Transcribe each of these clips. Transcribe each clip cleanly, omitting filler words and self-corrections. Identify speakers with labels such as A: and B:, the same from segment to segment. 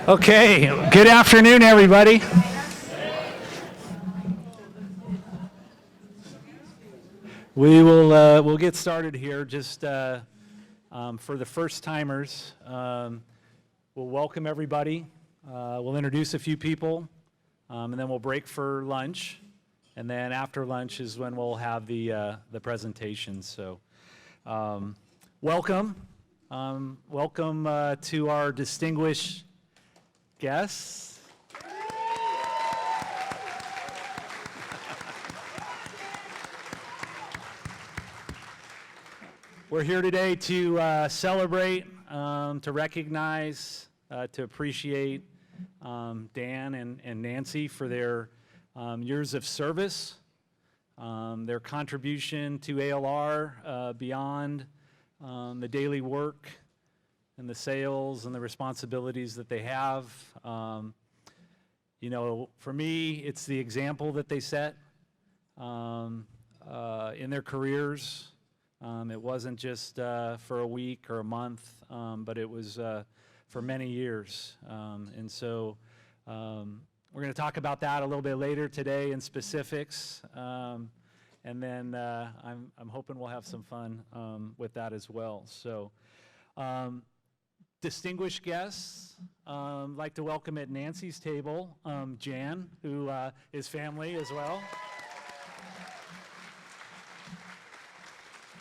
A: Okay, good afternoon, everybody. We'll get started here. Just for the first timers, we'll welcome everybody. We'll introduce a few people, and then we'll break for lunch. And then after lunch is when we'll have the presentation. So, welcome to our distinguished guests. We're here today to celebrate, to recognize, to appreciate Dan and Nancy for their years of service, their contribution to ALR beyond the daily work and the sales and the responsibilities that they have. You know, for me, it's the example that they set in their careers. It wasn't just for a week or a month, but it was for many years. And so we're going to talk about that a little bit later today in specifics. And then I'm hoping we'll have some fun with that as well. So distinguished guests, I'd like to welcome at Nancy's table, Jan, who is family as well.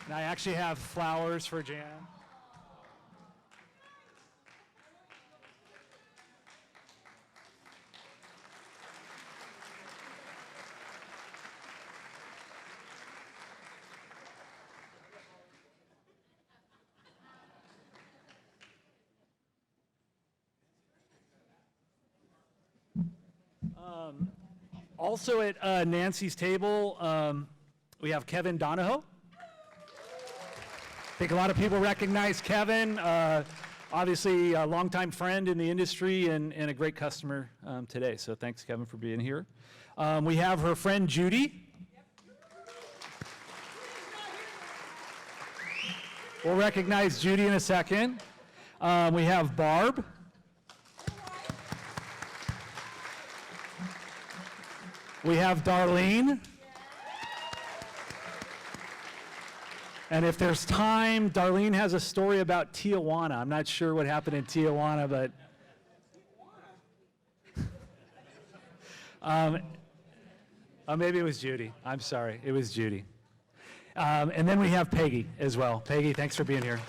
A: And I actually have flowers for Jan. Also at Nancy's table, we have Kevin Donahoe. I think a lot of people recognize Kevin, obviously a longtime friend in the industry and a great customer today. So thanks, Kevin, for being here. We have her friend Judy. We'll recognize Judy in a second. We have Barb. We have Darlene. And if there's time, Darlene has a story about Tijuana. I'm not sure what happened in Tijuana, but maybe it was Judy. I'm sorry, it was Judy. And then we have Peggy as well. Peggy, thanks for being here.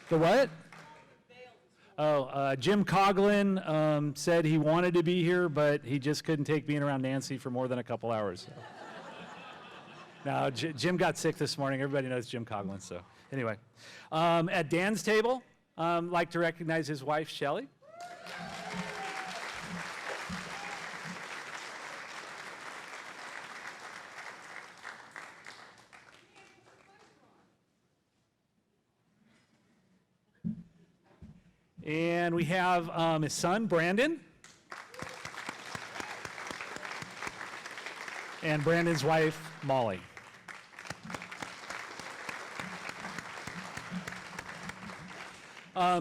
A: The what? Jim Coughlin said he wanted to be here, but he just couldn't take being around Nancy for more than a couple hours. So. Now, Jim got sick this morning. Everybody knows Jim Coughlin, so anyway. At Dan's table, I'd like to recognize his wife, Shelley. And we have his son, Brandon. And Brandon's wife, Molly.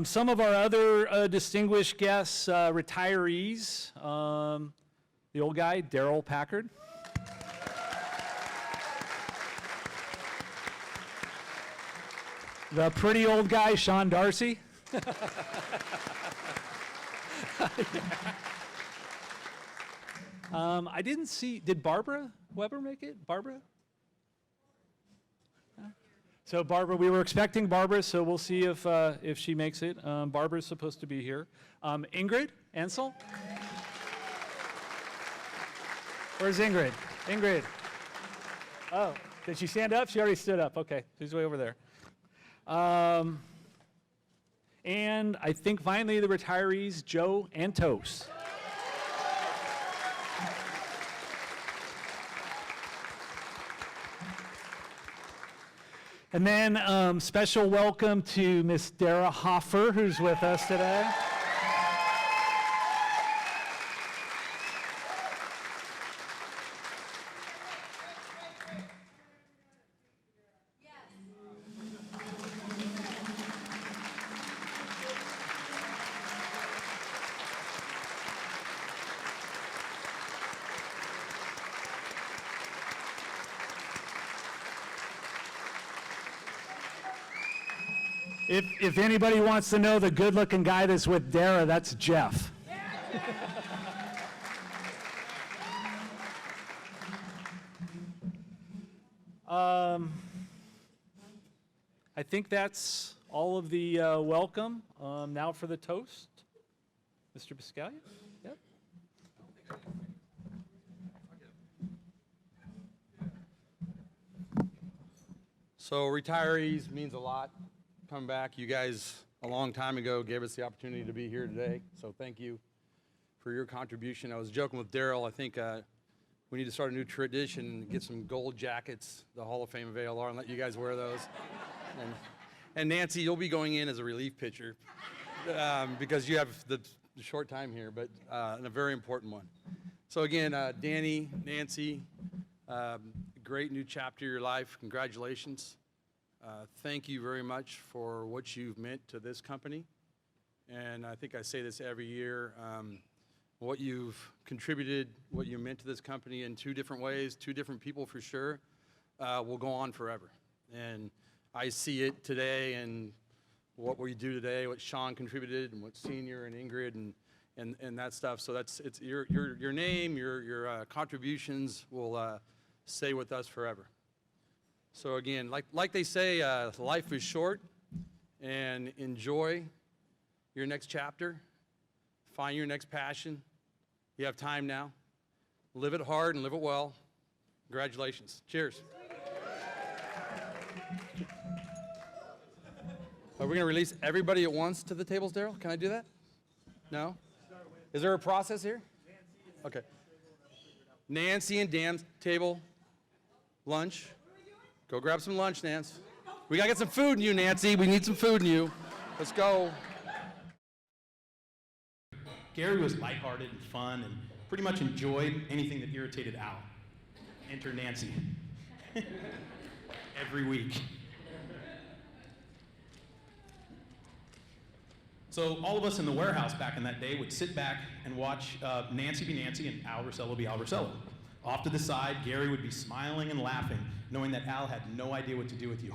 A: Some of our other distinguished guests, retirees, the old guy, Daryl Packard. The pretty old guy, Sean Darcy. I didn't see, did Barbara Weber make it? Barbara? So Barbara, we were expecting Barbara, so we'll see if she makes it. Barbara's supposed to be here. Ingrid Ansel? Where's Ingrid? Ingrid. Oh, did she stand up? She already stood up. Okay, she's way over there. And I think finally the retirees, Joe Antos. And then special welcome to Miss Dara Hoffer, who's with us today. If anybody wants to know the good-looking guy that's with Dara, that's Jeff. I think that's all of the welcome. Now for the toast. Mr. Biscaglia? Yep.
B: So retirees means a lot. Coming back, you guys a long time ago gave us the opportunity to be here today. So thank you for your contribution. I was joking with Daryl. I think we need to start a new tradition and get some gold jackets, the Hall of Fame of ALR, and let you guys wear those. And Nancy, you'll be going in as a relief pitcher because you have the short time here, but and a very important one. So again, Danny, Nancy, great new chapter of your life. Congratulations. Thank you very much for what you've meant to this company. And I think I say this every year, what you've contributed, what you meant to this company in two different ways, two different people for sure, will go on forever. And I see it today and what we do today, what Sean contributed and what Senior and Ingrid and that stuff. So it's your name, your contributions will stay with us forever. So again, like they say, life is short, and enjoy your next chapter. Find your next passion. You have time now. Live it hard and live it well. Congratulations. Cheers. Are we going to release everybody at once to the tables, Daryl? Can I do that? No? Is there a process here? Okay. Nancy and Dan's table, lunch. Go grab some lunch, Nance. We got to get some food in you, Nancy. We need some food in you. Let's go.
C: Gary was lighthearted and fun and pretty much enjoyed anything that irritated Al. Enter Nancy. Every week. So all of us in the warehouse back in that day would sit back and watch Nancy be Nancy and Al Rosello be Al Rosello. Off to the side, Gary would be smiling and laughing, knowing that Al had no idea what to do with you.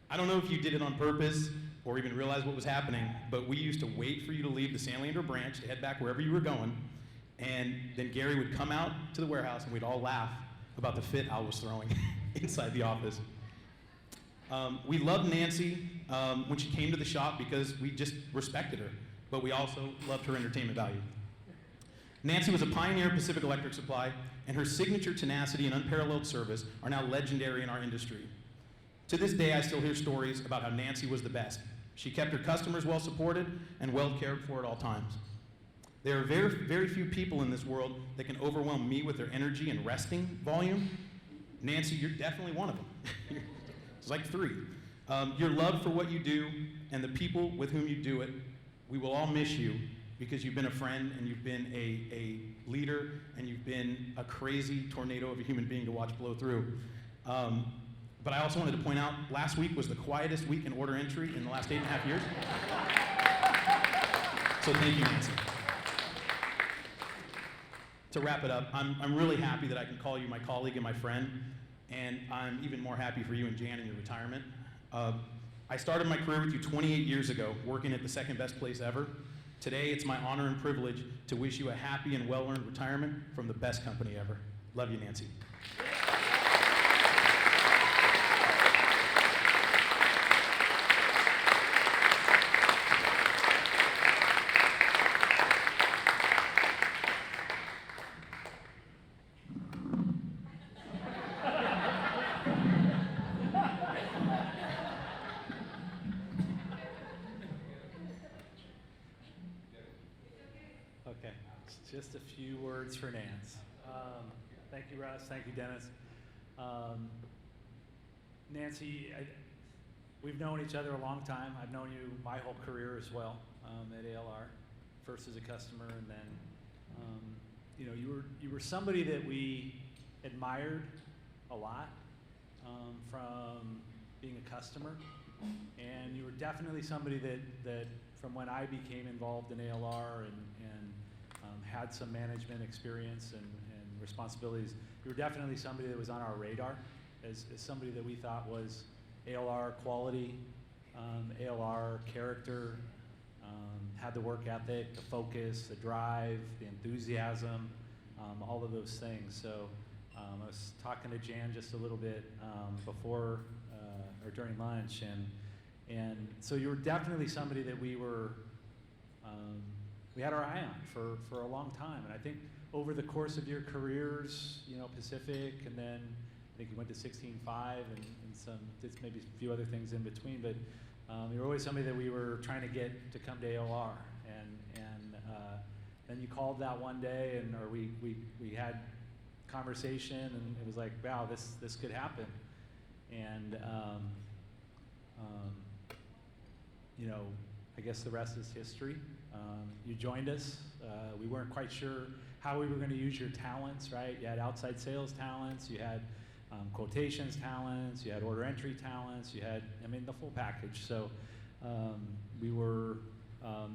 C: I don't know if you did it on purpose or even realized what was happening, but we used to wait for you to leave the San Leandro branch to head back wherever you were going, and then Gary would come out to the warehouse and we'd all laugh about the fit Al was throwing inside the office. We loved Nancy when she came to the shop because we just respected her, but we also loved her entertainment value. Nancy was a pioneer of Pacific Electric Supply, and her signature tenacity and unparalleled service are now legendary in our industry. To this day, I still hear stories about how Nancy was the best. She kept her customers well supported and well cared for at all times. There are very, very few people in this world that can overwhelm me with their energy and resting volume. Nancy, you're definitely one of them. It's like three. Your love for what you do and the people with whom you do it, we will all miss you because you've been a friend and you've been a leader and you've been a crazy tornado of a human being to watch blow through. But I also wanted to point out, last week was the quietest week in order entry in the last 8.5 years. So thank you, Nancy. To wrap it up, I'm really happy that I can call you my colleague and my friend, and I'm even more happy for you and Jan in your retirement. I started my career with you 28 years ago, working at the second best place ever. Today, it's my honor and privilege to wish you a happy and well-earned retirement from the best company ever. Love you, Nancy.
A: Okay, just a few words for Nance. Thank you, Russ. Thank you, Dennis. Nancy, we've known each other a long time. I've known you my whole career as well at ALR, first as a customer, and then you were somebody that we admired a lot from being a customer, and you were definitely somebody that from when I became involved in ALR and had some management experience and responsibilities, you were definitely somebody that was on our radar as somebody that we thought was ALR quality ALR character, had the work ethic, the focus, the drive, the enthusiasm, all of those things. So I was talking to Jan just a little bit before or during lunch, and so you were definitely somebody that we had our eye on for a long time. And I think over the course of your careers, Pacific, and then I think you went to 16.5 and some, maybe a few other things in between, but you were always somebody that we were trying to get to come to ALR. And then you called that one day, or we had conversation, and it was like, wow, this could happen. And I guess the rest is history. You joined us. We weren't quite sure how we were going to use your talents, right? You had outside sales talents, you had quotations talents, you had order entry talents, you had, the full package. So we were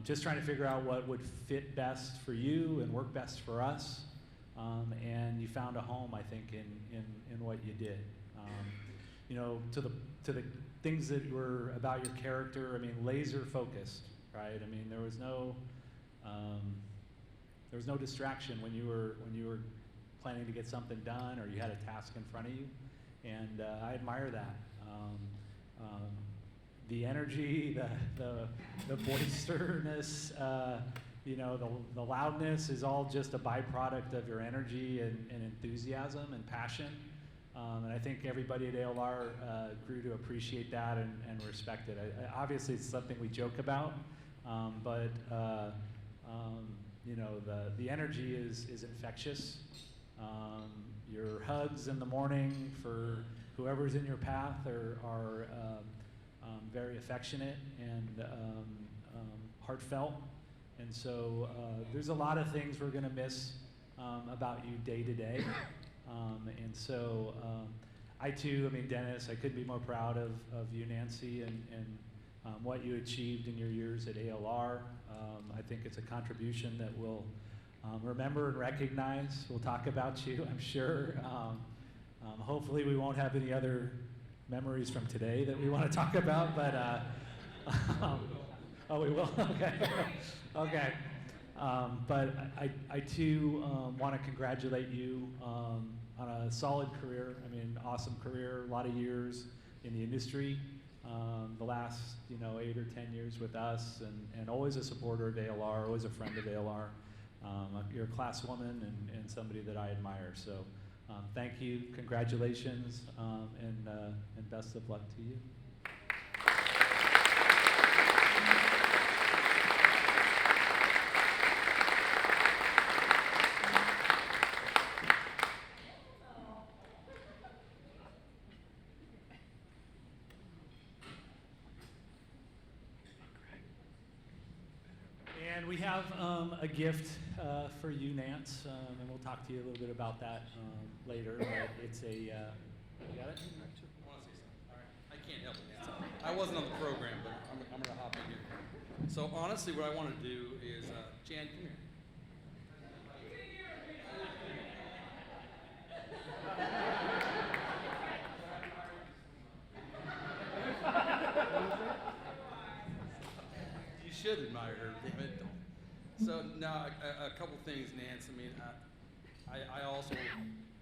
A: just trying to figure out what would fit best for you and work best for us. And you found a home, I think, in what you did. To the things that were about your character, laser focused, right? There was no distraction when you were planning to get something done, or you had a task in front of you, and I admire that. The energy, the boisterousness, the loudness is all just a byproduct of your energy and enthusiasm and passion. And I think everybody at ALR grew to appreciate that and respect it. Obviously, it's something we joke about, but the energy is infectious. Your hugs in the morning for whoever's in your path are very affectionate and heartfelt. And so there's a lot of things we're going to miss about you day to day. And so I too, Dennis, I couldn't be more proud of you, Nancy, and what you achieved in your years at ALR. I think it's a contribution that we'll remember and recognize. We'll talk about you, I'm sure. Hopefully we won't have any other memories from today that we want to talk about, but oh, we will? Okay. Okay. But I too want to congratulate you on a solid career. Awesome career, a lot of years in the industry. The last 8 or 10 years with us, and always a supporter of ALR, always a friend of ALR. You're a class woman and somebody that I admire. So thank you, congratulations, and best of luck to you. And we have a gift for you, Nance, and we'll talk to you a little bit about that later. But it's a, you got it?
B: I want to say something. All right. I can't help it, Nancy. I wasn't on the program, but I'm going to hop in here. So honestly, what I want to do is, Jan, come here. You should admire her, damn it. So now, a couple things, Nance. I also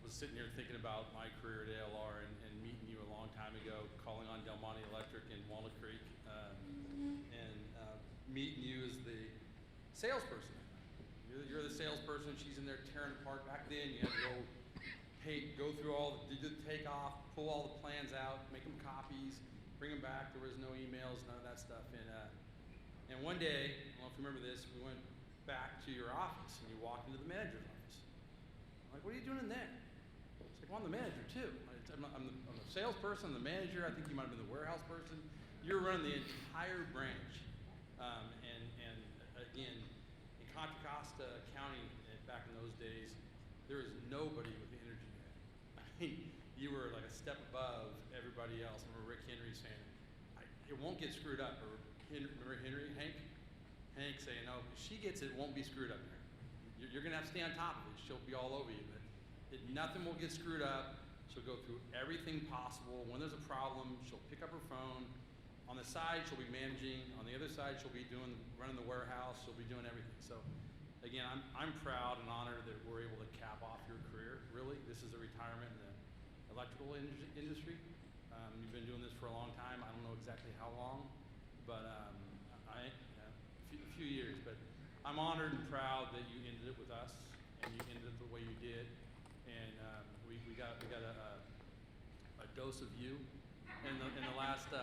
B: was sitting here thinking about my career at ALR and meeting you a long time ago, calling on Del Monte Electric in Walnut Creek, and meeting you as the salesperson. You're the salesperson. She's in there tearing apart. Back then, you had to go through do the takeoff, pull all the plans out, make them copies, bring them back. There was no emails, none of that stuff. And one day, I don't know if you remember this, we went back to your office and you walked into the manager's office. I'm like, what are you doing in there? It's like, well, I'm the manager too. I'm the salesperson, I'm the manager. I think you might have been the warehouse person. You're running the entire branch. And again, in Contra Costa County back in those days, there was nobody with the energy there. You were like a step above everybody else. I remember Rick Henry saying, it won't get screwed up. Or remember Henry, Hank saying, no, if she gets it, it won't be screwed up there. You're going to have to stay on top of it. She'll be all over you. But nothing will get screwed up. She'll go through everything possible. When there's a problem, she'll pick up her phone on the side, she'll be managing. On the other side, she'll be running the warehouse. She'll be doing everything. So, again, I'm proud and honored that we're able to cap off your career. Really, this is a retirement in the electrical industry. You've been doing this for a long time. I don't know exactly how long, but a few years. But I'm honored and proud that you ended it with us, and you ended it the way you did. And we got a dose of you in the last 6,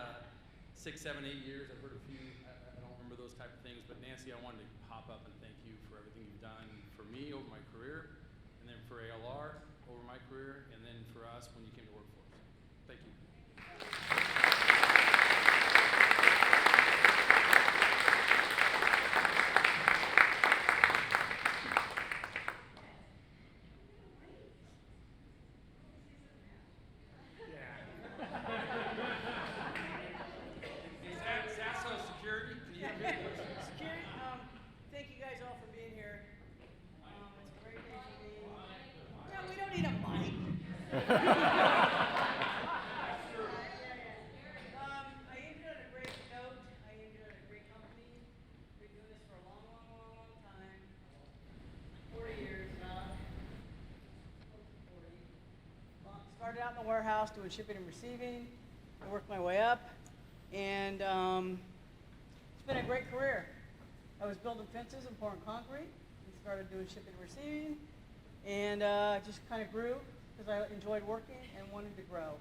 B: 7, 8 years. I've heard a few. I don't remember those type of things. But Nancy, I wanted to hop up and thank you for everything you've done for me over my career, and then for ALR over my career, and then for us when you came to work for us. Thank you. Sasso Security, can you hear me?
D: Security, thank you guys all for being here. It's a great day for me. No, we don't need a mic. I ended on a great note. I ended on a great company. Been doing this for a long, long, long, long time. 40 years now. Close to 40. Started out in the warehouse doing shipping and receiving. I worked my way up, and it's been a great career. I was building fences and pouring concrete, and started doing shipping and receiving, and just kind of grew because I enjoyed working and wanted to grow.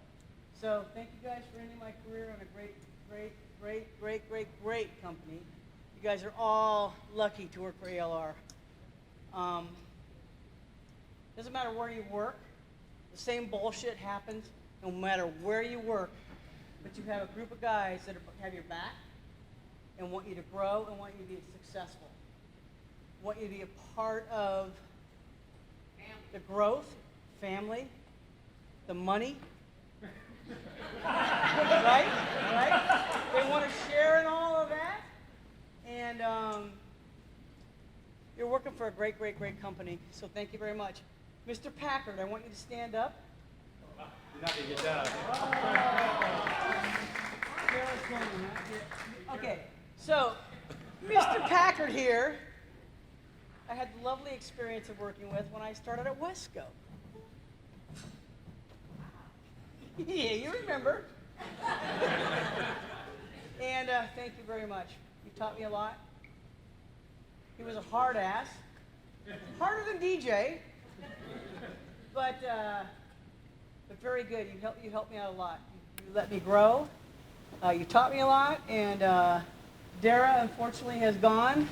D: So thank you guys for ending my career on a great company. You guys are all lucky to work for ALR. Doesn't matter where you work, the same bullshit happens no matter where you work, but you have a group of guys that have your back and want you to grow and want you to be successful. Want you to be a part of the growth, family, the money. Right? They want to share in all of that. And you're working for a great company. So thank you very much. Mr. Packard, I want you to stand up.
C: You're not going to get that.
D: Okay, so Mr. Packard here, I had the lovely experience of working with when I started at Wesco. Yeah, you remember. And thank you very much. You taught me a lot. He was a hard ass, harder than DJ, but very good. You helped me out a lot. You let me grow. You taught me a lot, and Dara unfortunately has gone,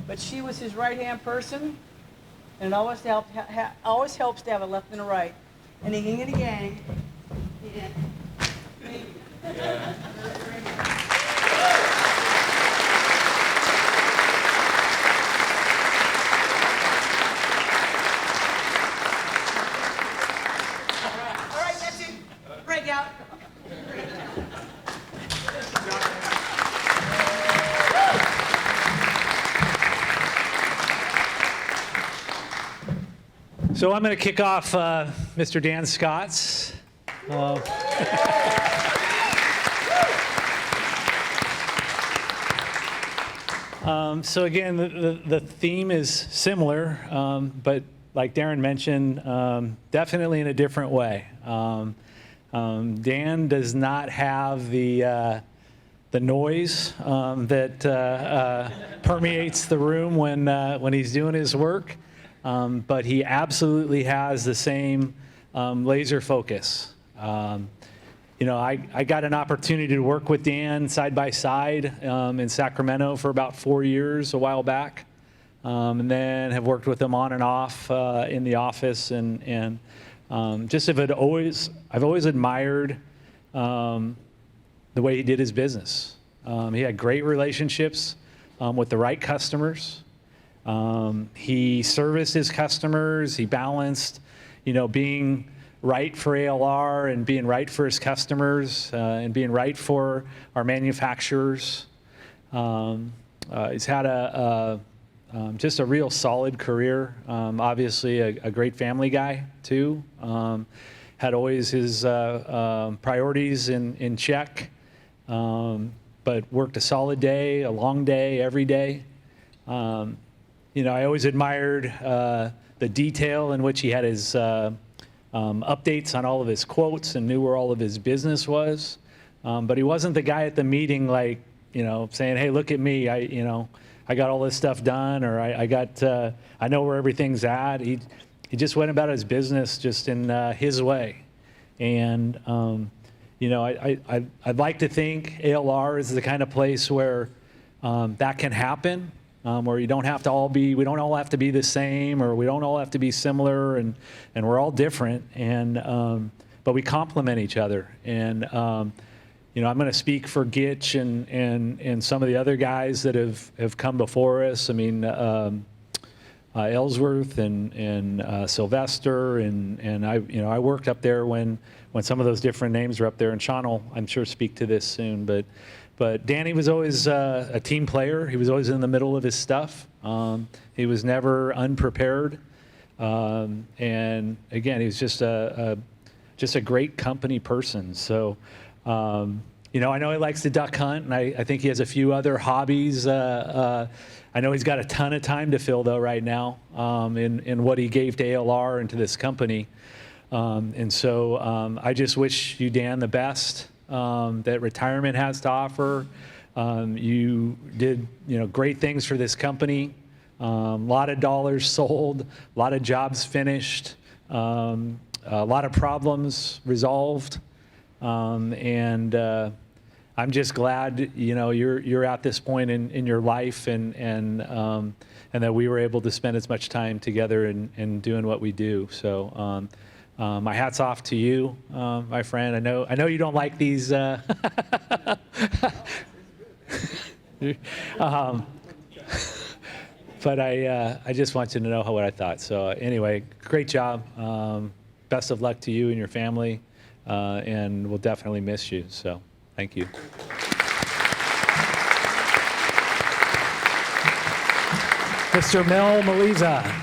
D: but she was his right-hand person, and it always helps to have a left and a right. And the yin and the yang. Yeah. Thank you. Yeah. All right, that's it. Break out.
A: So I'm going to kick off Mr. Dan Scott's. So again, the theme is similar, but like Darren mentioned, definitely in a different way. Dan does not have the noise that permeates the room when he's doing his work. But he absolutely has the same laser focus. I got an opportunity to work with Dan side by side in Sacramento for about 4 years a while back, and then have worked with him on and off in the office, and just I've always admired the way he did his business. He had great relationships with the right customers. He serviced his customers. He balanced, being right for ALR and being right for his customers and being right for our manufacturers. He's had just a real solid career. Obviously, a great family guy too. Had always his priorities in check. but worked a solid day, a long day, every day. I always admired the detail in which he had his updates on all of his quotes and knew where all of his business was. But he wasn't the guy at the meeting saying, hey, look at me, I got all this stuff done, or I know where everything's at. He just went about his business just in his way. And, I'd like to think ALR is the kind of place where that can happen, where we don't all have to be the same, or we don't all have to be similar, and we're all different, but we complement each other. And, I'm going to speak for Gitch and some of the other guys that have come before us. I mean, Ellsworth and Sylvester, and I worked up there when some of those different names were up there, and Sean will, I'm sure, speak to this soon. But Danny was always a team player. He was always in the middle of his stuff. He was never unprepared. And again, he was just a great company person. So, I know he likes to duck hunt, and I think he has a few other hobbies. I know he's got a ton of time to fill, though, right now in what he gave to ALR and to this company. And so I just wish you, Dan, the best that retirement has to offer. You did, great things for this company. A lot of dollars sold, a lot of jobs finished, a lot of problems resolved. And I'm just glad, you're at this point in your life, and that we were able to spend as much time together in doing what we do. So my hat's off to you, my friend. I know you don't like these. But I just want you to know what I thought. So anyway, great job. Best of luck to you and your family. And we'll definitely miss you. So thank you. Mr. Mel Maliza.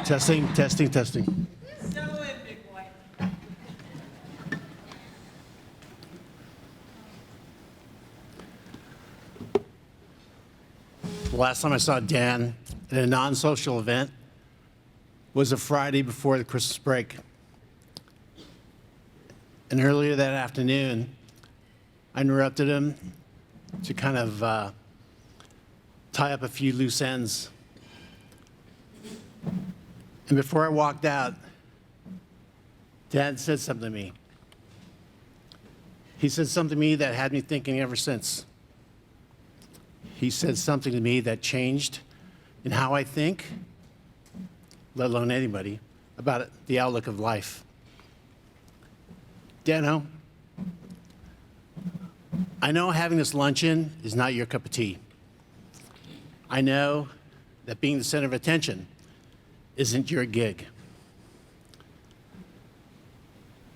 E: Testing.
D: So in, big boy.
E: The last time I saw Dan at a non-social event was a Friday before the Christmas break. And earlier that afternoon, I interrupted him to kind of tie up a few loose ends. And before I walked out, Dad said something to me. He said something to me that had me thinking ever since. He said something to me that changed in how I think, let alone anybody, about the outlook of life. Dano, I know having this luncheon is not your cup of tea. I know that being the center of attention isn't your gig.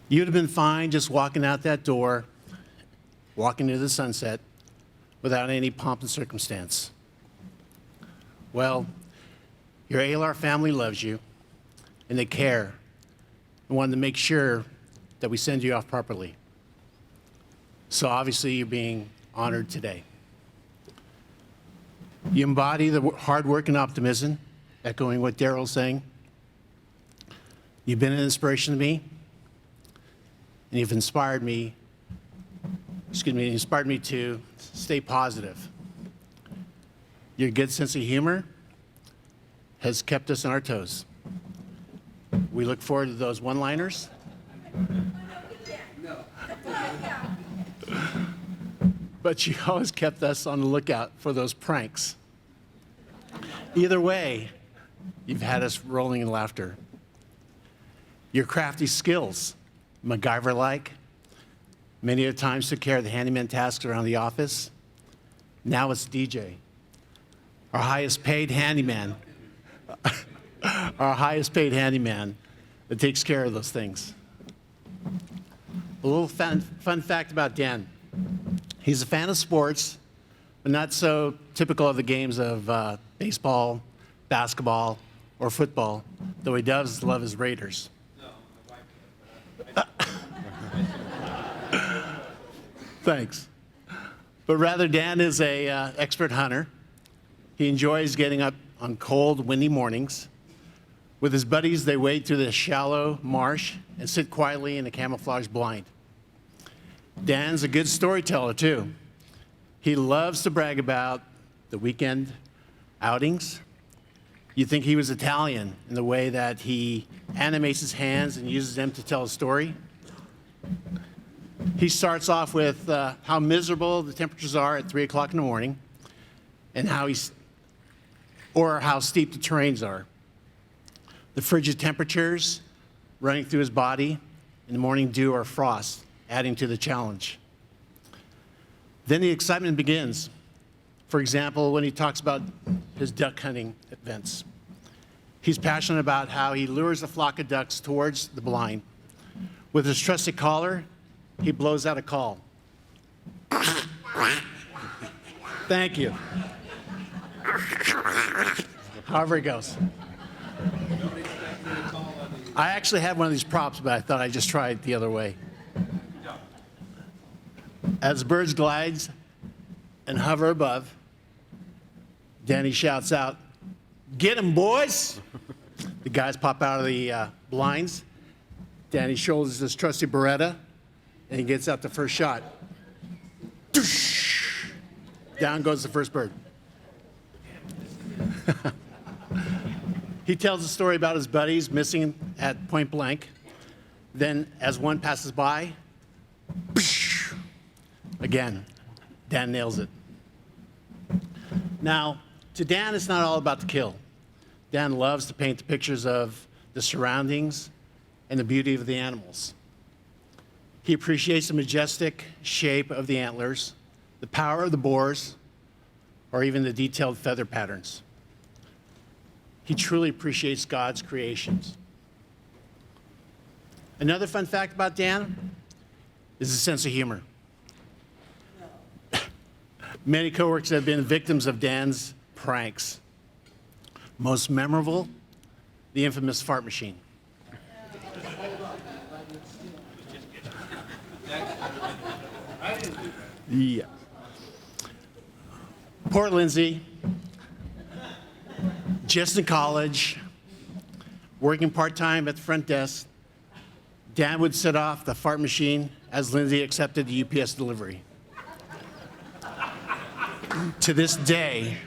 E: You'd have been fine just walking out that door, walking into the sunset, without any pomp and circumstance. Well, your ALR family loves you, and they care, and wanted to make sure that we send you off properly. So obviously, you're being honored today. You embody the hard work and optimism, echoing what Daryl's saying. You've been an inspiration to me, and you've inspired me to stay positive. Your good sense of humor has kept us on our toes. We look forward to those one-liners. But you always kept us on the lookout for those pranks. Either way, you've had us rolling in laughter. Your crafty skills, MacGyver-like, many of the times took care of the handyman tasks around the office. Now it's DJ, our highest paid handyman, that takes care of those things. A little fun fact about Dan. He's a fan of sports, but but not so typical of the games of baseball, basketball, or football, though he does love his Raiders. Thanks. But rather, Dan is a expert hunter. He enjoys getting up on cold, windy mornings. With his buddies, they wade through the shallow marsh and sit quietly in a camouflage blind. Dan's a good storyteller, too. He loves to brag about the weekend outings. You think he was Italian in the way that he animates his hands and uses them to tell a story. He starts off with how miserable the temperatures are at 3 o'clock in the morning and how steep the terrains are. The frigid temperatures running through his body in the morning dew or frost, adding to the challenge. Then the excitement begins. For example, when he talks about his duck hunting events. He's passionate about how he lures a flock of ducks towards the blind. With his trusty collar, he blows out a call. Thank you. However it goes. I actually had one of these props, but I thought I'd just try it the other way. As birds glides and hover above, Danny shouts out, "Get 'em, boys!" The guys pop out of the blinds. Danny shoulders his trusty Beretta, and he gets out the first shot. Down goes the first bird. He tells a story about his buddies missing at point blank. Then, as one passes by, again, Dan nails it. Now, to Dan, it's not all about the kill. Dan loves to paint the pictures of the surroundings and the beauty of the animals. He appreciates the majestic shape of the antlers, the power of the boars, or even the detailed feather patterns. He truly appreciates God's creations. Another fun fact about Dan is his sense of humor. Many coworkers have been victims of Dan's pranks. Most memorable, the infamous fart machine. Yeah. Poor Lindsay, just in college, working part-time at the front desk. Dan would set off the fart machine as Lindsay accepted the UPS delivery. To this day,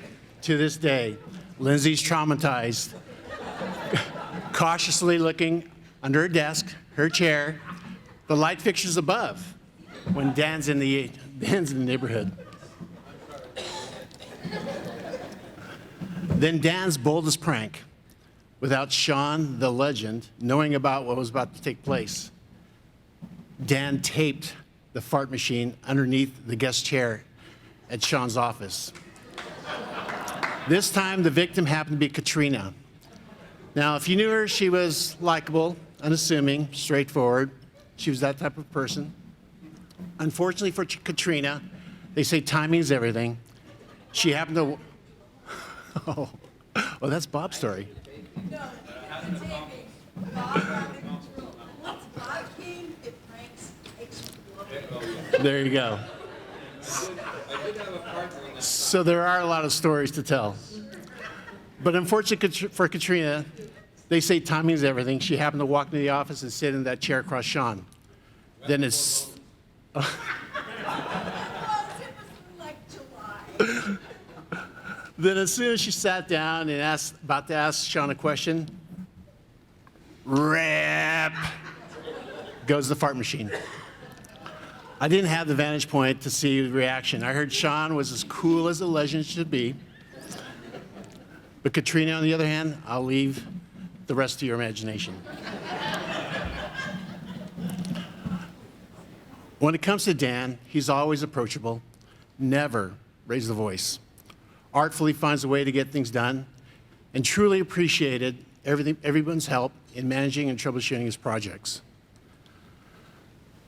E: Lindsay's traumatized, cautiously looking under her desk, her chair, the light fixtures above when Dan's in the neighborhood. Then Dan's boldest prank, without Sean, the legend, knowing about what was about to take place. Dan taped the fart machine underneath the guest chair at Sean's office. This time, the victim happened to be Katrina. Now, if you knew her, she was likable, unassuming, straightforward. She was that type of person. Unfortunately for Katrina, they say timing is everything. She happened to... Oh, well, that's Bob's story.
D: No, it's taping. Bob Robbins rule. Once Bob came, the pranks exploded.
E: There you go. So there are a lot of stories to tell. But unfortunately for Katrina, they say timing is everything. She happened to walk into the office and sit in that chair across Sean. Then it's...
D: Well, it was like July.
E: Then as soon as she sat down and about to ask Sean a question, rap, goes the fart machine. I didn't have the vantage point to see the reaction. I heard Sean was as cool as a legend should be. But Katrina, on the other hand, I'll leave the rest to your imagination. When it comes to Dan, he's always approachable, never raised the voice. Artfully finds a way to get things done, and truly appreciated everyone's help in managing and troubleshooting his projects.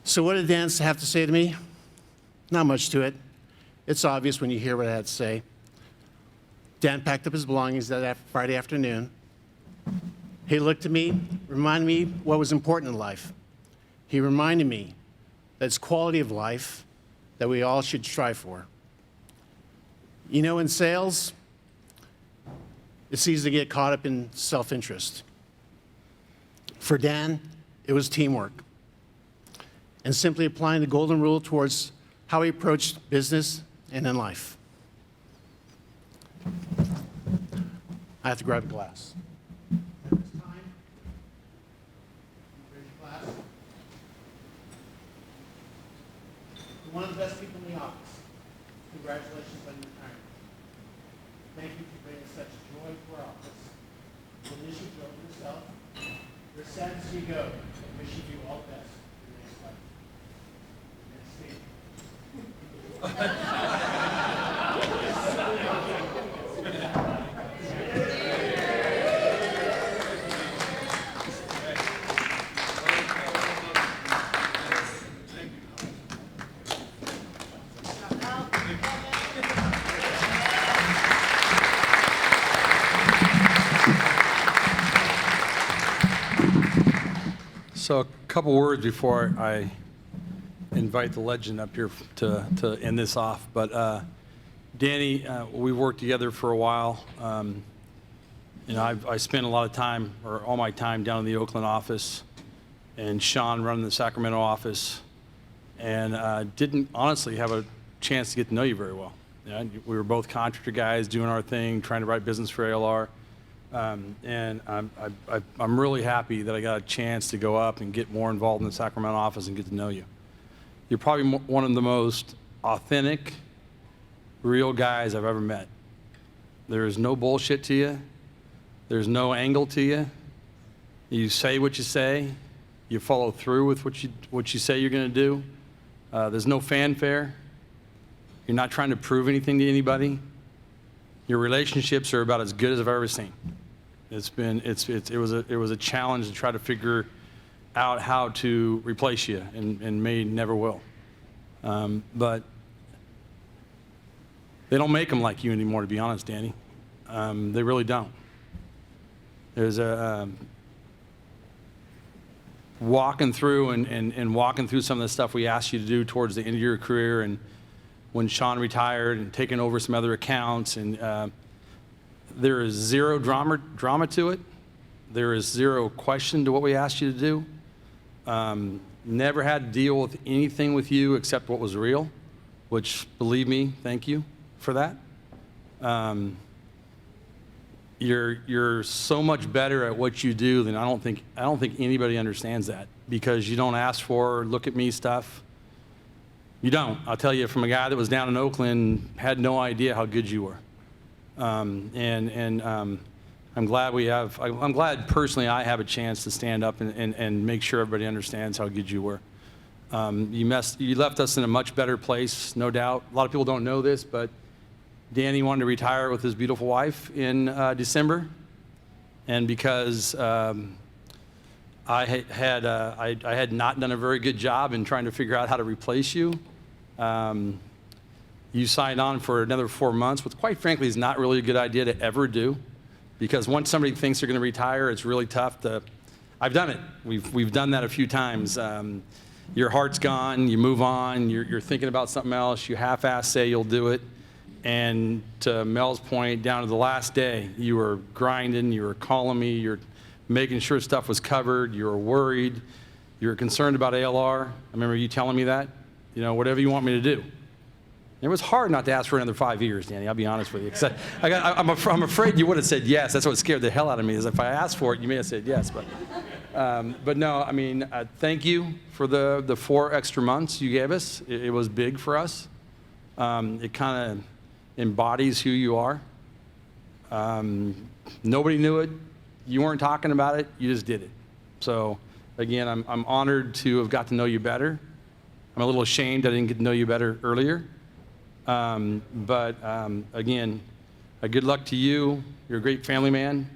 E: So what did Dan have to say to me? Not much to it. it's obvious when you hear what I had to say. Dan packed up his belongings that Friday afternoon. He looked at me, reminded me what was important in life. He reminded me that it's quality of life that we all should strive for. You know, in sales, it's easy to get caught up in self-interest. For Dan, it was teamwork and simply applying the golden rule towards how he approached business and in life. I have to grab a glass. One of the best people in the office. Congratulations on your retirement. Thank you for bringing such joy to our office. We'll miss you, Joe, yourself. We're sad to see you go, but wishing you all the best for your next life. And Steve.
B: So a couple words before I invite the legend up here to end this off. But Danny, we've worked together for a while. You know, I spent a lot of time, or all my time, down in the Oakland office, and Sean running the Sacramento office, and didn't honestly have a chance to get to know you very well. You know, we were both contractor guys doing our thing, trying to write business for ALR. And I'm really happy that I got a chance to go up and get more involved in the Sacramento office and get to know you. You're probably one of the most authentic, real guys I've ever met. There's no bullshit to you. There's no angle to you. You say what you say. You follow through with what you say you're going to do. There's no fanfare. You're not trying to prove anything to anybody. Your relationships are about as good as I've ever seen. It was a challenge to try to figure out how to replace you, and may never will. But they don't make them like you anymore, to be honest, Danny. They really don't. There's a walking through and walking through some of the stuff we asked you to do towards the end of your career, and when Sean retired and taking over some other accounts, and there is zero drama to it. There is zero question to what we asked you to do. Never had to deal with anything with you except what was real, which, believe me, thank you for that. You're so much better at what you do than I don't think anybody understands that, because you don't ask for look at me stuff. You don't. I'll tell you, from a guy that was down in Oakland, had no idea how good you were. I'm glad I'm glad personally I have a chance to stand up and make sure everybody understands how good you were. You left us in a much better place, no doubt. A lot of people don't know this, but Danny wanted to retire with his beautiful wife in December, and because I had not done a very good job in trying to figure out how to replace you, you signed on for another 4 months, which quite frankly is not really a good idea to ever do, because once somebody thinks they're going to retire, it's really tough to. I've done it. We've done that a few times. Your heart's gone. You move on. You're thinking about something else. You half-ass say you'll do it, and to Mel's point, down to the last day, you were grinding. You were calling me. You're making sure stuff was covered. You were worried. You were concerned about ALR. I remember you telling me that. You know, whatever you want me to do. It was hard not to ask for another 5 years, Danny, I'll be honest with you. I'm afraid you would have said yes. That's what scared the hell out of me, is if I asked for it, you may have said yes. But no, I mean, thank you for the 4 extra months you gave us. It was big for us. It kind of embodies who you are. Nobody knew it. You weren't talking about it. You just did it. So, again, I'm honored to have got to know you better. I'm a little ashamed I didn't get to know you better earlier. But again, good luck to you. You're a great family man,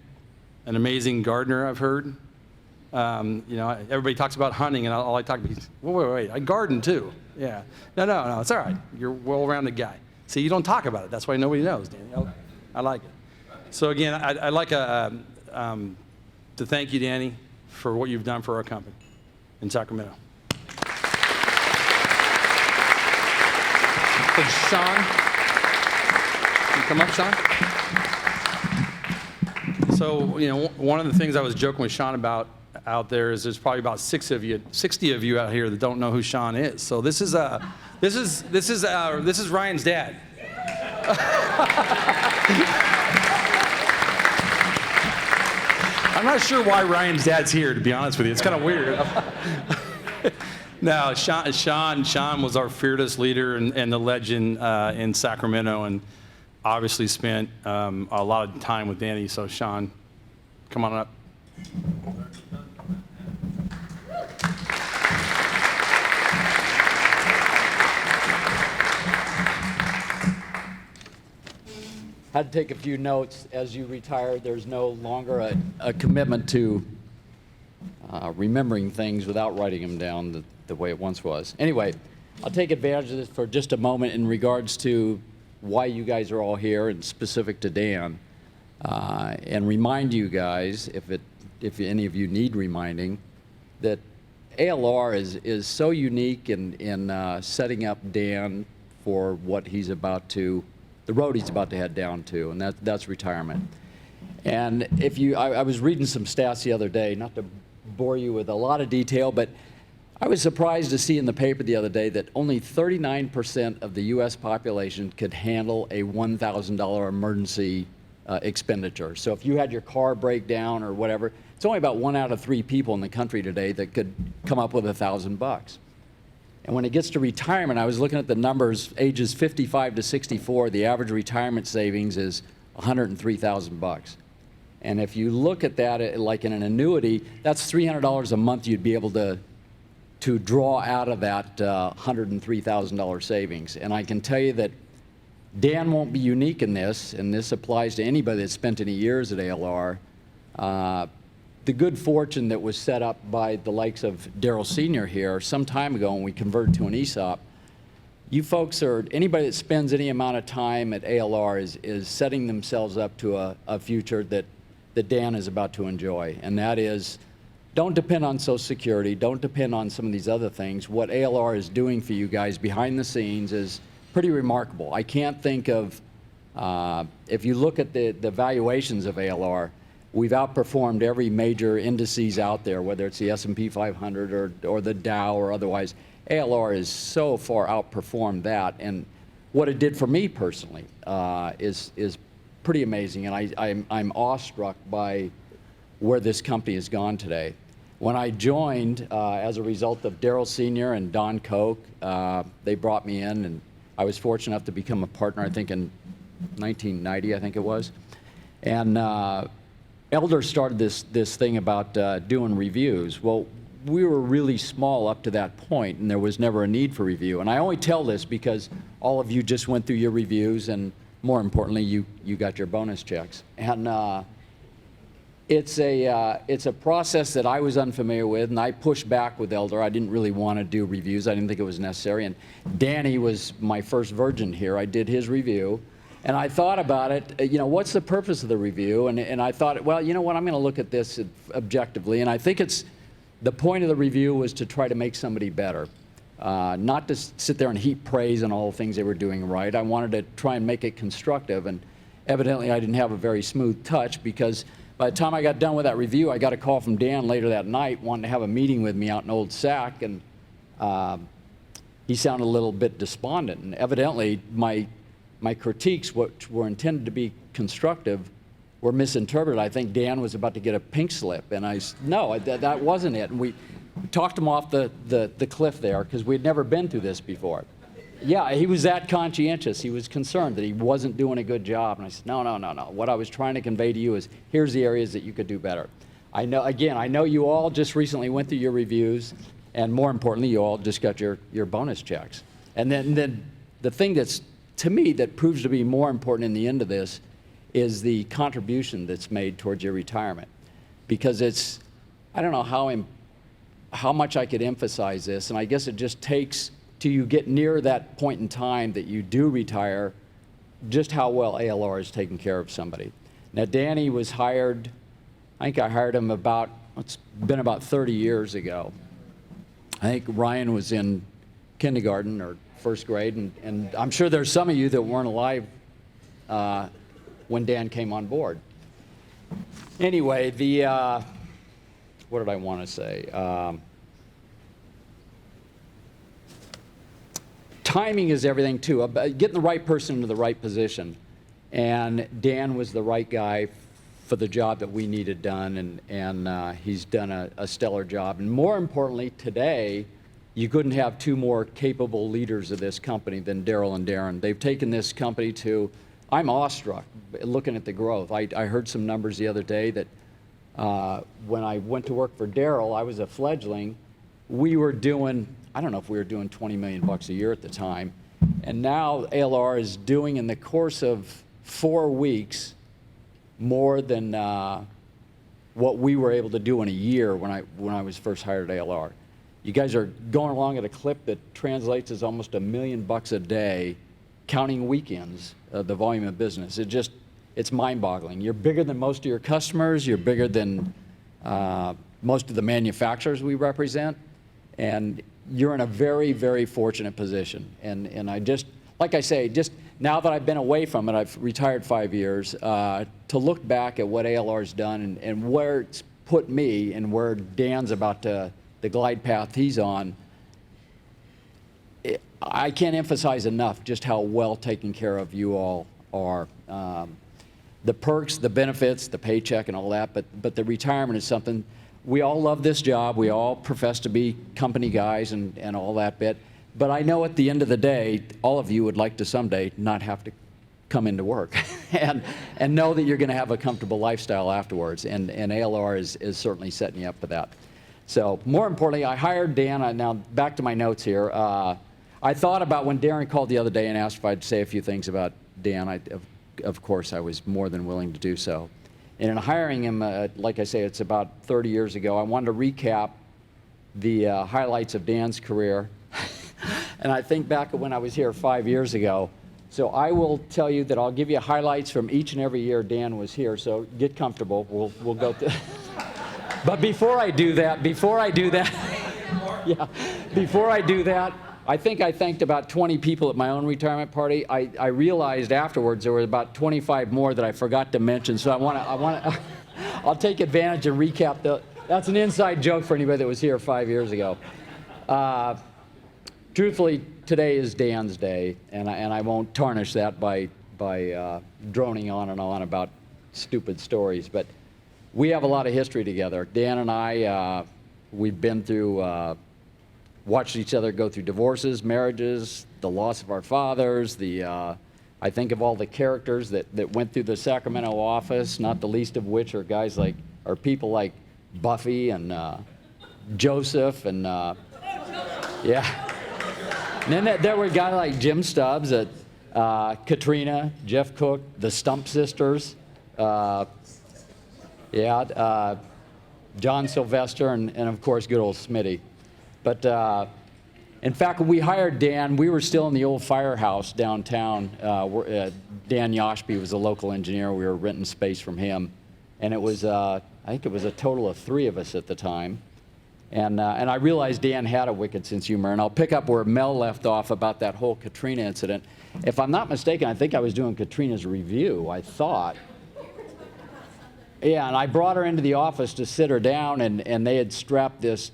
B: an amazing gardener, I've heard. You know, everybody talks about hunting, and all I talk about is, wait, I garden too. Yeah. No, it's all right. You're a well-rounded guy. See, you don't talk about it. That's why nobody knows, Danny. I like it. So again, I'd like to thank you, Danny, for what you've done for our company in Sacramento. So Sean, can you come up, Sean? So, one of the things I was joking with Sean about out there is there's probably about 60 of you out here that don't know who Sean is. So this is Ryan's dad. I'm not sure why Ryan's dad's here, to be honest with you. It's kind of weird. No, Sean was our fearless leader and the legend in Sacramento, and obviously spent a lot of time with Danny. So Sean, come on up.
F: Had to take a few notes. As you retire, there's no longer a commitment to remembering things without writing them down the way it once was. Anyway, I'll take advantage of this for just a moment in regards to why you guys are all here and specific to Dan, and remind you guys, if any of you need reminding, that ALR is so unique in setting up Dan for what he's about to, the road he's about to head down to, and that's retirement. And I was reading some stats the other day, not to bore you with a lot of detail, but I was surprised to see in the paper the other day that only 39% of the U.S. population could handle a $1,000 emergency expenditure. So if you had your car break down or whatever, it's only about 1 out of 3 people in the country today that could come up with $1,000. And when it gets to retirement, I was looking at the numbers, ages 55 to 64, the average retirement savings is $103,000. And if you look at that like in an annuity, that's $300 a month you'd be able to draw out of that $103,000 savings. And I can tell you that Dan won't be unique in this, and this applies to anybody that's spent any years at ALR. The good fortune that was set up by the likes of Daryl Sr. here some time ago when we converted to an ESOP, you folks are, anybody that spends any amount of time at ALR is setting themselves up to a future that Dan is about to enjoy, and that is, don't depend on Social Security, don't depend on some of these other things. What ALR is doing for you guys behind the scenes is pretty remarkable. I can't think of, if you look at the valuations of ALR, we've outperformed every major indices out there, whether it's the S&P 500 or the Dow or otherwise. ALR is so far outperformed that, and what it did for me personally is pretty amazing, and I'm awestruck by where this company has gone today. When I joined, as a result of Daryl Sr. and Don Koch, they brought me in, and I was fortunate enough to become a partner, I think in 1990, I think it was. And Elder started this thing about doing reviews. Well, we were really small up to that point, and there was never a need for review. And I only tell this because all of you just went through your reviews, and more importantly, you got your bonus checks. And it's a process that I was unfamiliar with, and I pushed back with Elder. I didn't really want to do reviews. I didn't think it was necessary. And Danny was my first virgin here. I did his review. And I thought about it, what's the purpose of the review? And I thought, well, you know what, I'm going to look at this objectively. And I think the point of the review was to try to make somebody better, not to sit there and heap praise on all the things they were doing right. I wanted to try and make it constructive. And evidently, I didn't have a very smooth touch, because by the time I got done with that review, I got a call from Dan later that night wanting to have a meeting with me out in Old Sac. And he sounded a little bit despondent. And evidently, my critiques, which were intended to be constructive, were misinterpreted. I think Dan was about to get a pink slip, and no, that wasn't it. And we talked him off the cliff there, because we'd never been through this before. Yeah, he was that conscientious. He was concerned that he wasn't doing a good job. And I said, no. What I was trying to convey to you is, here's the areas that you could do better. I know you all just recently went through your reviews, and more importantly, you all just got your bonus checks. And then the thing that's, to me, that proves to be more important in the end of this is the contribution that's made towards your retirement. Because I don't know how much I could emphasize this, and I guess it just takes till you get near that point in time that you do retire, just how well ALR is taking care of somebody. Now, Danny was hired, I think I hired him about, it's been about 30 years ago. I think Ryan was in kindergarten or first grade, and I'm sure there's some of you that weren't alive when Dan came on board. Anyway, what did I want to say? Timing is everything too. Getting the right person into the right position. And Dan was the right guy for the job that we needed done, and he's done a stellar job. And more importantly, today, you couldn't have two more capable leaders of this company than Daryl and Darren. They've taken this company to, I'm awestruck looking at the growth. I heard some numbers the other day that when I went to work for Daryl, I was a fledgling. We were doing, I don't know if we were doing $20 million a year at the time. And now ALR is doing, in the course of 4 weeks, more than what we were able to do in a year when I was first hired at ALR. You guys are going along at a clip that translates as almost $1 million a day, counting weekends, the volume of business. It's mind-boggling. You're bigger than most of your customers. You're bigger than most of the manufacturers we represent. And you're in a very, very fortunate position. And I just, like I say, just now that I've been away from it, I've retired 5 years, to look back at what ALR's done and where it's put me and where Dan's about to, the glide path he's on, I can't emphasize enough just how well taken care of you all are. The perks, the benefits, the paycheck and all that, but the retirement is something, we all love this job. We all profess to be company guys and all that bit. But I know at the end of the day, all of you would like to someday not have to come into work and know that you're going to have a comfortable lifestyle afterwards. And ALR is certainly setting you up for that. So more importantly, I hired Dan. Now back to my notes here. I thought about when Darren called the other day and asked if I'd say a few things about Dan. Of course, I was more than willing to do so. And in hiring him, like I say, it's about 30 years ago, I wanted to recap the highlights of Dan's career. And I think back at when I was here 5 years ago. So I will tell you that I'll give you highlights from each and every year Dan was here. So get comfortable. We'll go through. But before I do that, I think I thanked about 20 people at my own retirement party. I realized afterwards there were about 25 more that I forgot to mention. So I'll take advantage and recap that's an inside joke for anybody that was here 5 years ago. Truthfully, today is Dan's day, and I won't tarnish that by droning on and on about stupid stories. But we have a lot of history together. Dan and I, we've been through, watched each other go through divorces, marriages, the loss of our fathers, I think of all the characters that went through the Sacramento office, not the least of which are people like Buffy and Joseph and, yeah. And then there were guys like Jim Stubbs, Katrina, Jeff Cook, the Stump Sisters, John Sylvester, and of course, good old Smitty. But in fact, when we hired Dan, we were still in the old firehouse downtown. Dan Yoshby was a local engineer. We were renting space from him. And it was, I think it was a total of 3 of us at the time. And I realized Dan had a wicked sense of humor. And I'll pick up where Mel left off about that whole Katrina incident. If I'm not mistaken, I think I was doing Katrina's review, I thought. Yeah, and I brought her into the office to sit her down, and they had strapped this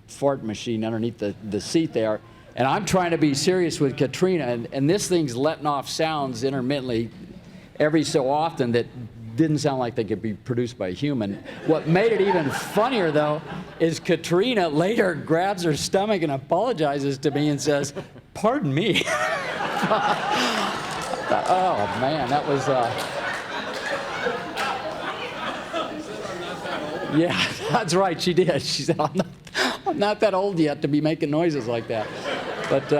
F: fart machine underneath the seat there. And I'm trying to be serious with Katrina, and this thing's letting off sounds intermittently every so often that didn't sound like they could be produced by a human. What made it even funnier, though, is Katrina later grabs her stomach and apologizes to me and says, "Pardon me." Oh, man, that was... Yeah, that's right, she did. She said, I'm not that old yet to be making noises like that. But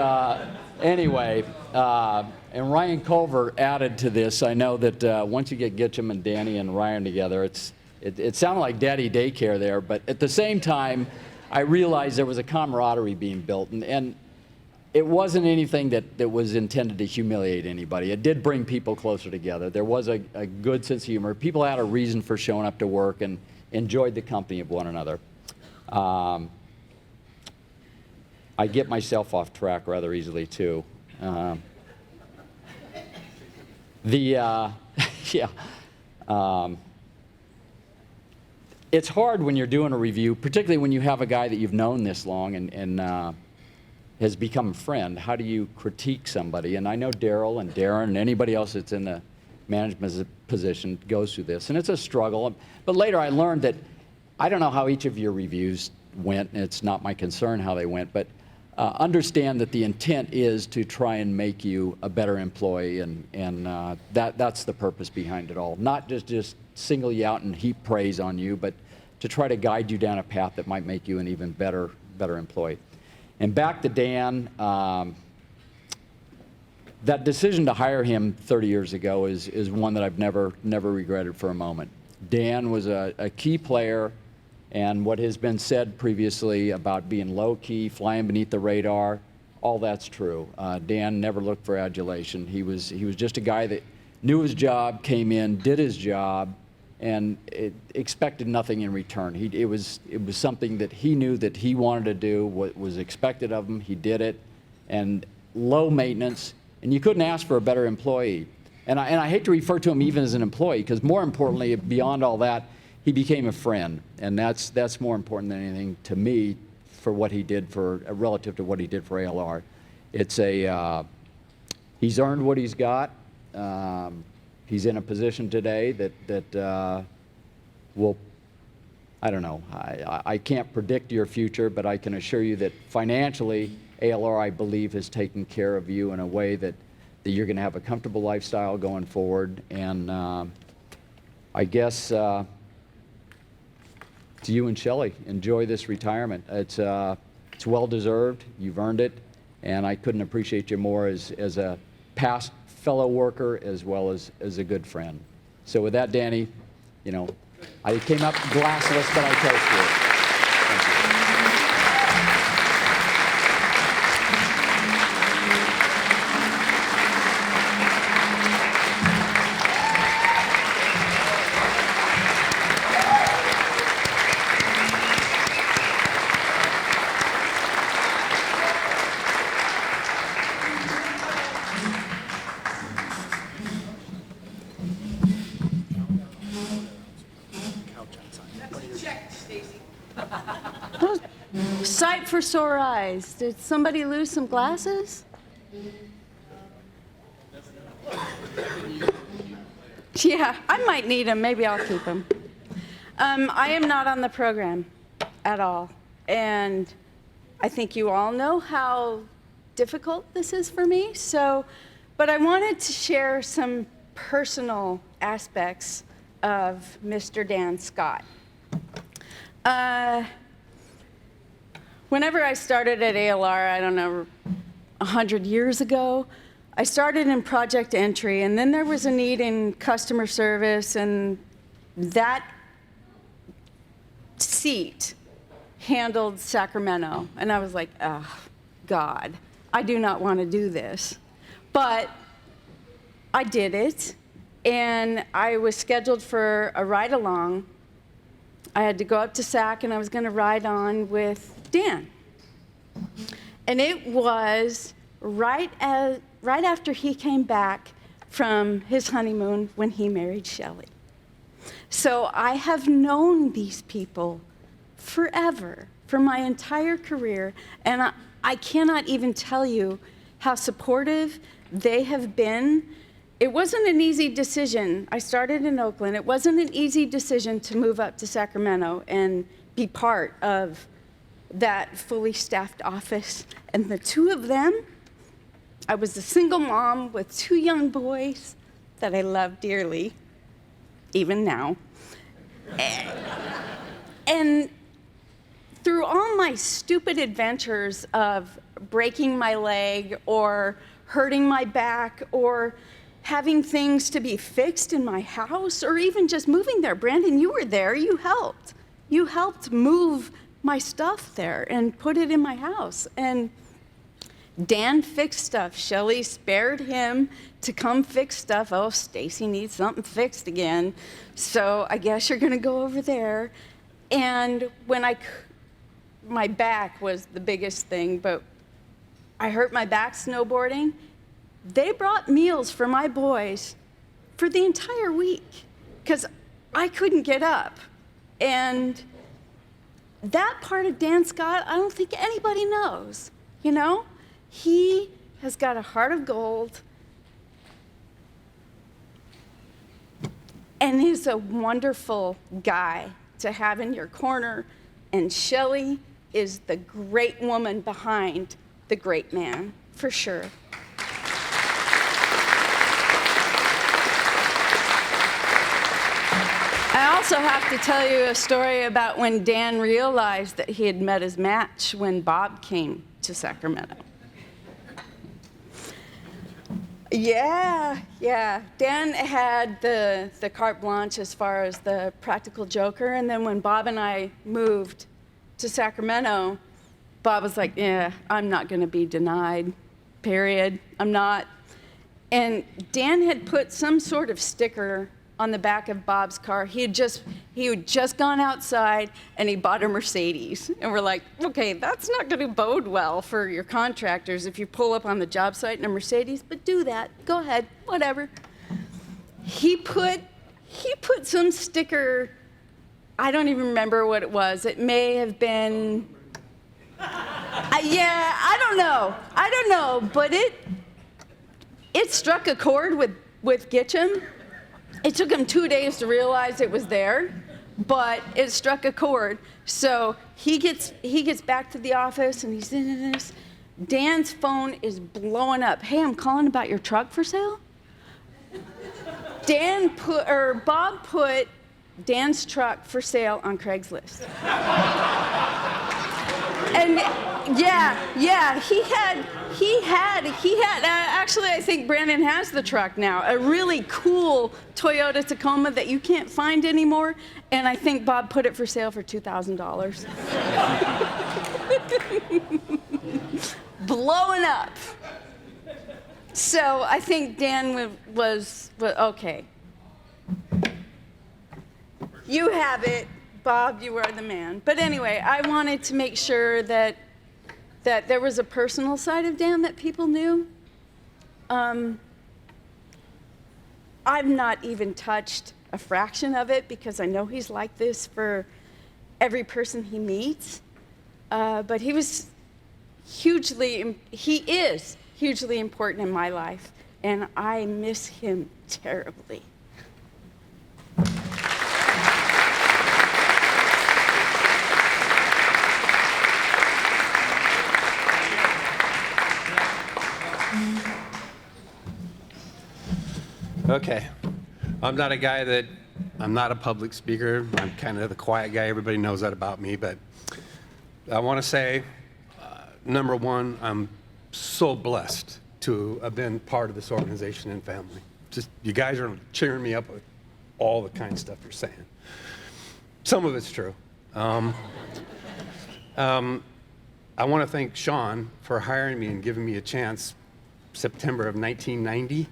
F: anyway, and Ryan Culver added to this. I know that once you get Gitcham and Danny and Ryan together, it sounded like daddy daycare there, but at the same time, I realized there was a camaraderie being built. And it wasn't anything that was intended to humiliate anybody. It did bring people closer together. There was a good sense of humor. People had a reason for showing up to work and enjoyed the company of one another. I get myself off track rather easily, too. It's hard when you're doing a review, particularly when you have a guy that you've known this long and has become a friend. How do you critique somebody? And I know Daryl and Darren and anybody else that's in the management position goes through this, and it's a struggle. But later I learned that I don't know how each of your reviews went, and it's not my concern how they went, but understand that the intent is to try and make you a better employee, and that's the purpose behind it all. Not just single you out and heap praise on you, but to try to guide you down a path that might make you an even better employee. And back to Dan, that decision to hire him 30 years ago is one that I've never regretted for a moment. Dan was a key player, and what has been said previously about being low-key, flying beneath the radar, all that's true. Dan never looked for adulation. He was just a guy that knew his job, came in, did his job, and expected nothing in return. It was something that he knew that he wanted to do, what was expected of him. He did it, and low maintenance, and you couldn't ask for a better employee. And I hate to refer to him even as an employee, because more importantly, beyond all that, he became a friend, and that's more important than anything to me for what he did relative to what he did for ALR. It's he's earned what he's got. He's in a position today that will, I don't know, I can't predict your future, but I can assure you that financially, ALR, I believe, has taken care of you in a way that you're going to have a comfortable lifestyle going forward. And I guess to you and Shelley, enjoy this retirement. It's well-deserved. You've earned it. And I couldn't appreciate you more as a past fellow worker as well as a good friend. So with that, Danny, you know, I came up glassless, but I toast you. Thank you.
G: Sight for sore eyes. Did somebody lose some glasses? Yeah, I might need them. Maybe I'll keep them. I am not on the program at all. And I think you all know how difficult this is for me. But I wanted to share some personal aspects of Mr. Dan Scott. Whenever I started at ALR, I don't know, 100 years ago, I started in project entry, and then there was a need in customer service, and that seat handled Sacramento. And I was like, oh, God, I do not want to do this. But I did it, and I was scheduled for a ride-along. I had to go up to SAC, and I was going to ride on with Dan. And it was right after he came back from his honeymoon when he married Shelley. So I have known these people forever, for my entire career, and I cannot even tell you how supportive they have been. It wasn't an easy decision. I started in Oakland. It wasn't an easy decision to move up to Sacramento and be part of that fully staffed office. And the two of them, I was a single mom with two young boys that I love dearly, even now. And through all my stupid adventures of breaking my leg or hurting my back or having things to be fixed in my house or even just moving there, Brandon, you were there, you helped. You helped move my stuff there and put it in my house. And Dan fixed stuff. Shelley spared him to come fix stuff. Oh, Stacy needs something fixed again. So I guess you're going to go over there. And when my back was the biggest thing, but I hurt my back snowboarding. They brought meals for my boys for the entire week because I couldn't get up. And that part of Dan Scott, I don't think anybody knows, you know? He has got a heart of gold and is a wonderful guy to have in your corner. And Shelley is the great woman behind the great man, for sure. I also have to tell you a story about when Dan realized that he had met his match when Bob came to Sacramento. Yeah. Dan had the carte blanche as far as the practical joker, and then when Bob and I moved to Sacramento, Bob was like, yeah, I'm not going to be denied, period. I'm not. And Dan had put some sort of sticker on the back of Bob's car. He had just gone outside and he bought a Mercedes. And we're like, okay, that's not going to bode well for your contractors if you pull up on the job site in a Mercedes, but do that. Go ahead, whatever. He put some sticker, I don't even remember what it was. It may have been, yeah, I don't know, but it struck a chord with Gitcham. It took him 2 days to realize it was there, but it struck a chord. So he gets back to the office and he's in this. Dan's phone is blowing up. Hey, I'm calling about your truck for sale. Bob put Dan's truck for sale on Craigslist. And yeah, he had, actually I think Brandon has the truck now, a really cool Toyota Tacoma that you can't find anymore, and I think Bob put it for sale for $2,000. Blowing up. So I think Dan was okay. You have it. Bob, you are the man. But anyway, I wanted to make sure that there was a personal side of Dan that people knew. I've not even touched a fraction of it because I know he's like this for every person he meets. But he is hugely important in my life, and I miss him terribly.
H: Okay. I'm not a public speaker. I'm kind of the quiet guy. Everybody knows that about me. But I want to say, number one, I'm so blessed to have been part of this organization and family. Just, you guys are cheering me up with all the kind of stuff you're saying. Some of it's true. I want to thank Sean for hiring me and giving me a chance September of 1990.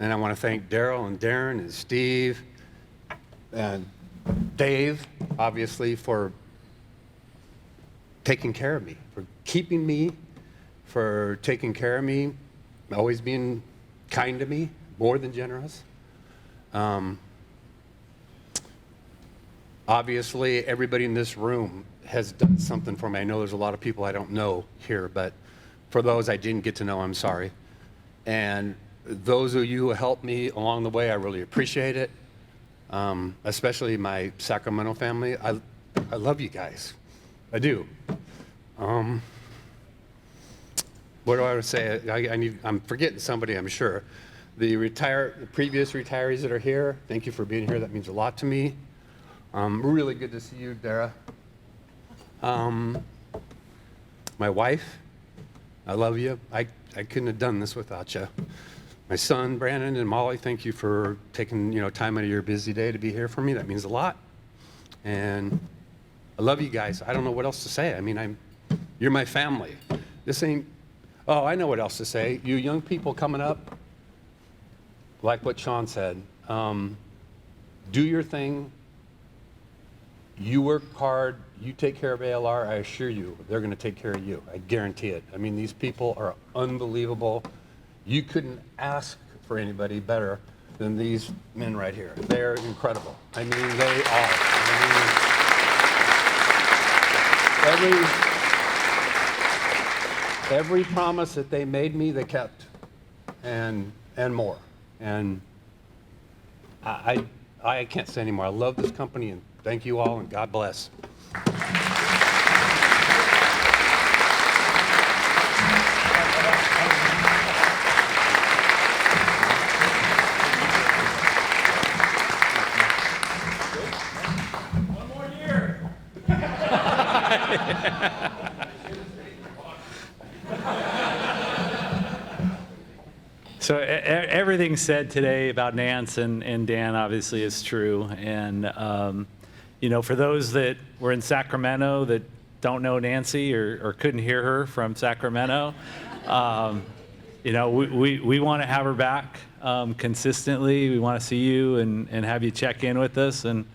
H: And I want to thank Daryl and Darren and Steve and Dave, obviously, for taking care of me, for keeping me, for taking care of me, always being kind to me, more than generous. Obviously, everybody in this room has done something for me. I know there's a lot of people I don't know here, but for those I didn't get to know, I'm sorry. And those of you who helped me along the way, I really appreciate it. Especially my Sacramento family. I love you guys. I do. What do I want to say? I'm forgetting somebody, I'm sure. The previous retirees that are here, thank you for being here. That means a lot to me. Really good to see you, Dara. My wife, I love you. I couldn't have done this without you. My son, Brandon, and Molly, thank you for taking time out of your busy day to be here for me. That means a lot. And I love you guys. I don't know what else to say. I mean, you're my family. Oh, I know what else to say. You young people coming up, like what Sean said, do your thing. You work hard. You take care of ALR. I assure you, they're going to take care of you. I guarantee it. I mean, these people are unbelievable. You couldn't ask for anybody better than these men right here. They're incredible. I mean, they are. I mean, every promise that they made me, they kept, and more. And I can't say anymore. I love this company, and thank you all, and God bless.
A: So everything said today about Nance and Dan obviously is true. And, you know, for those that were in Sacramento that don't know Nancy or couldn't hear her from Sacramento, you know, we want to have her back consistently. We want to see you and have you check in with us and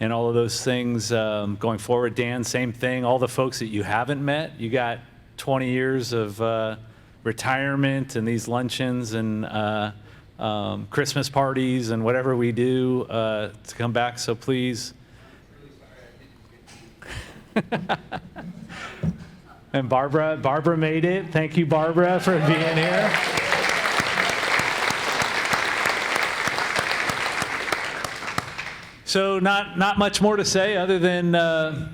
A: all of those things going forward. Dan, same thing. All the folks that you haven't met, you got 20 years of retirement and these luncheons and Christmas parties and whatever we do to come back. So please. And Barbara made it. Thank you, Barbara, for being here. So not much more to say other than, uh-oh.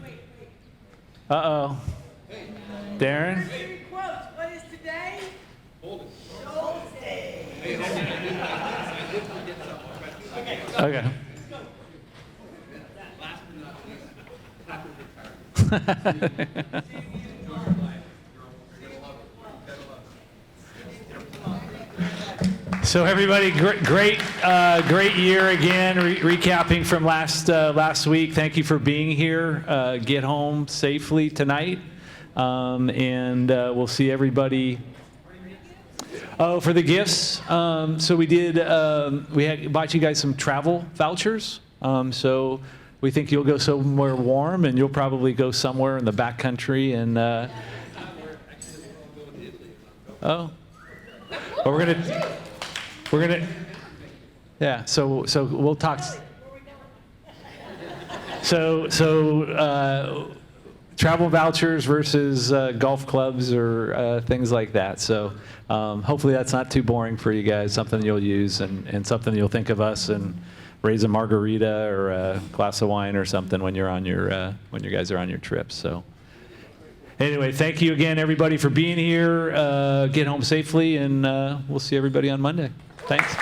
A: Darren?
D: What is today?
A: Okay. So everybody, great year again. Recapping from last week. Thank you for being here. Get home safely tonight, and we'll see everybody. Oh, for the gifts. So we did. We bought you guys some travel vouchers. So we think you'll go somewhere warm, and you'll probably go somewhere in the backcountry. And oh, well, we're gonna. Yeah. So we'll talk. So travel vouchers versus golf clubs or things like that. So hopefully that's not too boring for you guys, something you'll use and something you'll think of us and raise a margarita or a glass of wine or something when you're on your when you guys are on your trips. So anyway, thank you again, everybody, for being here. Get home safely, and we'll see everybody on Monday. Thanks.